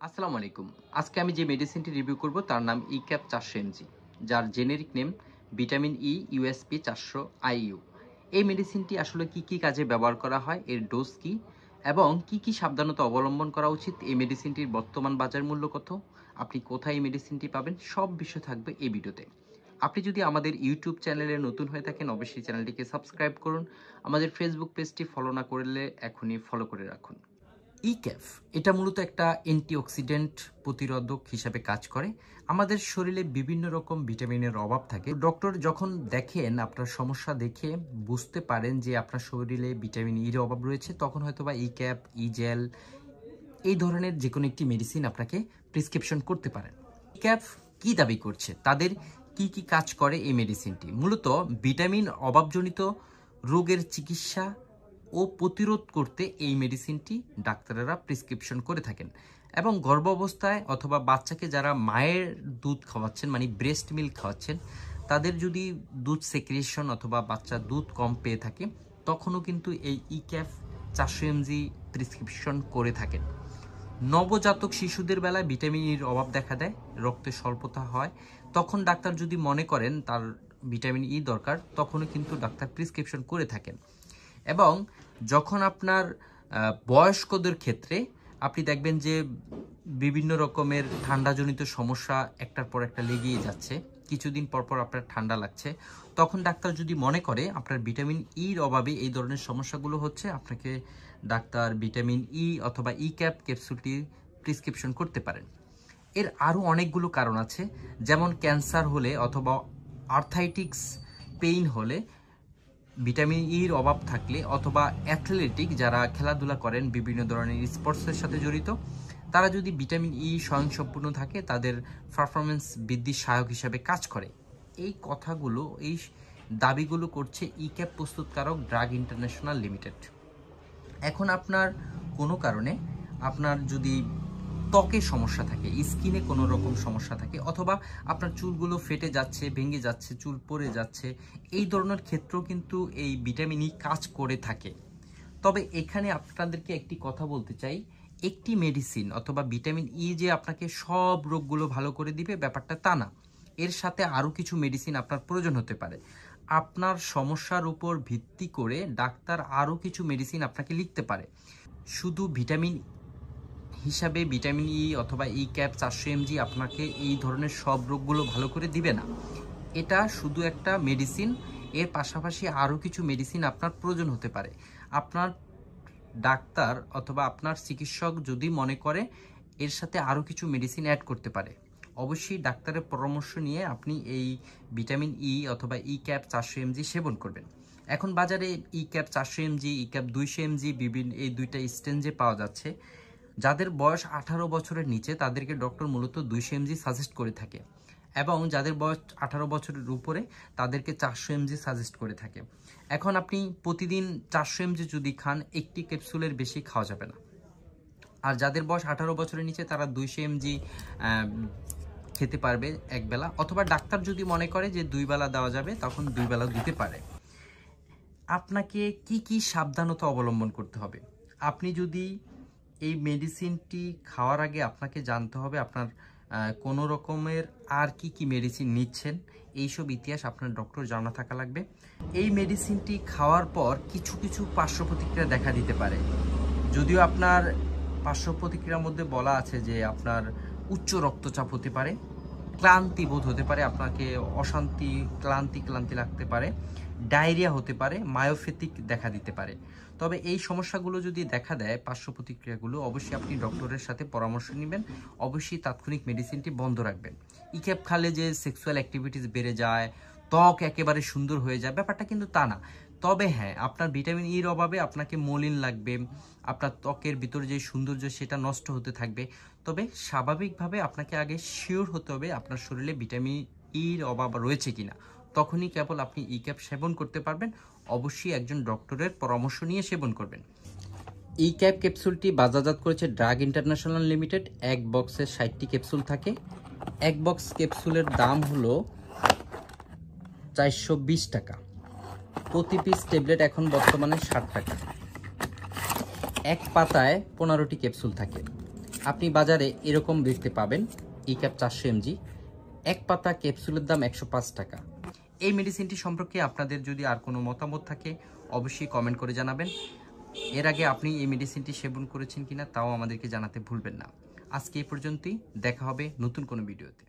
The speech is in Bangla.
আসসালামু আলাইকুম। আজকে আমি যে মেডিসিনটি রিভিউ করব তার নাম ইক্যাপ 400 এমজি, যার generic name vitamin E USP 400 IU. এই মেডিসিনটি আসলে কি কি কাজে ব্যবহার করা হয়, এর ডোজ কি এবং কি কি সাবধানতা অবলম্বন করা উচিত, এই মেডিসিনটির বর্তমান বাজার মূল্য কত, আপনি কোথায় এই মেডিসিনটি পাবেন, সব বিষয় থাকবে এই ভিডিওতে। আপনি যদি আমাদের ইউটিউব চ্যানেলে নতুন হয়ে থাকেন অবশ্যই চ্যানেলটিকে সাবস্ক্রাইব করুন। আমাদের ফেসবুক পেজটি ফলো না করলে এখনই ফলো করে রাখুন। ইক্যাফ এটা মূলত একটা অ্যান্টিঅক্সিডেন্ট প্রতিরোধক হিসাবে কাজ করে। আমাদের শরীরে বিভিন্ন রকম ভিটামিনের অভাব থাকে। ডক্টর যখন দেখেন আপনার সমস্যা দেখে বুঝতে পারেন যে আপনার শরীরে ভিটামিন ইর অভাব রয়েছে, তখন হয়তোবা ইক্যাপ, ইজেল এই ধরনের যে কোনো একটি মেডিসিন আপনাকে প্রেসক্রিপশন করতে পারেন। ইক্যাফ কি দাবি করছে, তাদের কি কি কাজ করে এই মেডিসিনটি? মূলত ভিটামিন অভাবজনিত রোগের চিকিৎসা ও প্রতিরোধ করতে এই মেডিসিনটি ডাক্তারেরা প্রেসক্রিপশন করে থাকেন। এবং গর্ভাবস্থায় অথবা বাচ্চাকে যারা মায়ের দুধ খাওয়াচ্ছেন, মানে ব্রেস্ট মিল্ক খাওয়াচ্ছেন, তাদের যদি দুধ সেক্রেশন অথবা বাচ্চা দুধ কম পেয়ে থাকে, তখনও কিন্তু এই ইক্যাফ 400 এমজি প্রেসক্রিপশন করে থাকেন। নবজাতক শিশুদের বেলায় ভিটামিন ইর অভাব দেখা দেয়, রক্তে স্বল্পতা হয়, তখন ডাক্তার যদি মনে করেন তার ভিটামিন ই দরকার, তখনও কিন্তু ডাক্তার প্রেসক্রিপশন করে থাকেন। এবং যখন আপনার বয়স্কদের ক্ষেত্রে আপনি দেখবেন যে বিভিন্ন রকমের ঠান্ডাজনিত সমস্যা একটার পর একটা লেগেই যাচ্ছে, কিছুদিন পর পর আপনার ঠান্ডা লাগছে, তখন ডাক্তার যদি মনে করে আপনার ভিটামিন ইর অভাবে এই ধরনের সমস্যাগুলো হচ্ছে, আপনাকে ডাক্তার ভিটামিন ই অথবা ই ক্যাপ ক্যাপসুলটি প্রেসক্রিপশন করতে পারেন। এর আরও অনেকগুলো কারণ আছে, যেমন ক্যান্সার হলে অথবা আর্থাইটিক্স পেইন হলে, ভিটামিন ইর অভাব থাকলে, অথবা অ্যাথলেটিক যারা খেলাধুলা করেন বিভিন্ন ধরনের স্পোর্টসের সাথে জড়িত, তারা যদি ভিটামিন ই স্বয়ংসম্পূর্ণ থাকে, তাদের পারফরমেন্স বৃদ্ধির সহায়ক হিসাবে কাজ করে। এই কথাগুলো, এই দাবিগুলো করছে ইক্যাপ প্রস্তুতকারক ড্রাগ ইন্টারন্যাশনাল লিমিটেড। এখন আপনার কোনো কারণে আপনার যদি ত্বকে সমস্যা থাকে, স্কিনে কোনো রকম সমস্যা থাকে, অথবা আপনার চুলগুলো ফেটে যাচ্ছে, ভেঙে যাচ্ছে, চুল পড়ে যাচ্ছে, এই ধরনের ক্ষেত্রেও কিন্তু এই ভিটামিন ই কাজ করে থাকে। তবে এখানে আপনাদেরকে একটি কথা বলতে চাই, একটি মেডিসিন অথবা ভিটামিন ই যে আপনাকে সব রোগগুলো ভালো করে দিবে ব্যাপারটা তা না। এর সাথে আরও কিছু মেডিসিন আপনার প্রয়োজন হতে পারে। আপনার সমস্যার উপর ভিত্তি করে ডাক্তার আরও কিছু মেডিসিন আপনাকে লিখতে পারে। শুধু ভিটামিন হিসাবে ভিটামিন ই অথবা ই ক্যাপ 400 এমজি আপনাকে এই ধরনের সব রোগগুলো ভালো করে দিবে না। এটা শুধু একটা মেডিসিন, এর পাশাপাশি আরও কিছু মেডিসিন আপনার প্রয়োজন হতে পারে। আপনার ডাক্তার অথবা আপনার চিকিৎসক যদি মনে করে এর সাথে আরও কিছু মেডিসিন অ্যাড করতে পারে, অবশ্যই ডাক্তারের পরামর্শ নিয়ে আপনি এই ভিটামিন ই অথবা ই ক্যাপ 400 এমজি সেবন করবেন। এখন বাজারে E cap 400 MG, E cap 200 MG বিভিন্ন এই দুইটা স্টেঞ্জে পাওয়া যাচ্ছে। যাদের বয়স 18 বছরের নিচে তাদেরকে ডক্টর মূলত 200 এমজি সাজেস্ট করে থাকে, এবং যাদের বয়স 18 বছরের উপরে তাদেরকে 400 এমজি সাজেস্ট করে থাকে। এখন আপনি প্রতিদিন 400 এমজি যদি খান, একটি ক্যাপসুলের বেশি খাওয়া যাবে না। আর যাদের বয়স 18 বছরের নিচে তারা 200 এমজি খেতে পারবে একবেলা, অথবা ডাক্তার যদি মনে করে যে 2 বেলা দেওয়া যাবে, তখন 2 বেলা দিতে পারে। আপনাকে কি কি সাবধানতা অবলম্বন করতে হবে? আপনি যদি এই মেডিসিনটি খাওয়ার আগে আপনাকে জানতে হবে আপনার কোনো রকমের আর কি কি মেডিসিন নিচ্ছেন, এইসব ইতিহাস আপনার ডক্টর জানা থাকা লাগবে। এই মেডিসিনটি খাওয়ার পর কিছু কিছু পার্শ্ব প্রতিক্রিয়া দেখা দিতে পারে। যদিও আপনার পার্শ্ব প্রতিক্রিয়ার মধ্যে বলা আছে যে আপনার উচ্চ রক্তচাপ হতে পারে, ক্লান্তি বোধ হতে পারে, আপনাকে অশান্তি, ক্লান্তি লাগতে পারে, ডায়রিয়া হতে পারে, মায়োপ্যাথিক দেখা দিতে পারে। তবে এই সমস্যাগুলো যদি দেখা দেয়, পার্শ্ব প্রতিক্রিয়াগুলো, অবশ্যই আপনি ডক্টরের সাথে পরামর্শ নেবেন, অবশ্যই তাৎক্ষণিক মেডিসিনটি বন্ধ রাখবেন। ইক্যাপ খালে যে সেক্সুয়াল অ্যাক্টিভিটিস বেড়ে যায়, ত্বক একেবারে সুন্দর হয়ে যায়, ব্যাপারটা কিন্তু তা না। তবে হ্যাঁ, আপনার ভিটামিন ইর অভাবে আপনাকে মলিন লাগবে, আপনার ত্বকের ভিতরে যে সৌন্দর্য সেটা নষ্ট হতে থাকবে। তবে স্বাভাবিকভাবে আপনাকে আগে শিওর হতে হবে আপনার শরীরে ভিটামিন ইর অভাব রয়েছে কিনা, তখনই কেবল আপনি ই ক্যাপ সেবন করতে পারবেন। অবশ্যই একজন ডক্টরের পরামর্শ নিয়ে সেবন করবেন। ই ক্যাপ ক্যাপসুলটি বাজারজাত করেছে ড্রাগ ইন্টারন্যাশনাল লিমিটেড। এক বক্সে 60টি ক্যাপসুল থাকে। এক বক্স ক্যাপসুলের দাম হলো 420 টাকা। প্রতি পিস ট্যাবলেট এখন বর্তমানে 60 টাকা। এক পাতায় 15টি ক্যাপসুল থাকে। আপনি বাজারে এরকম দেখতে পাবেন ই ক্যাপ 400 mg, এক পাতা ক্যাপসুলের দাম 105 টাকা। এই মেডিসিনটি সম্পর্কে আপনাদের যদি আর কোনো মতামত থাকে অবশ্যই কমেন্ট করে জানাবেন। এর আগে আপনি এই মেডিসিনটি সেবন করেছেন কিনা তাও আমাদেরকে জানাতে ভুলবেন না। আজকে এই পর্যন্তই, দেখা হবে নতুন কোনো ভিডিওতে।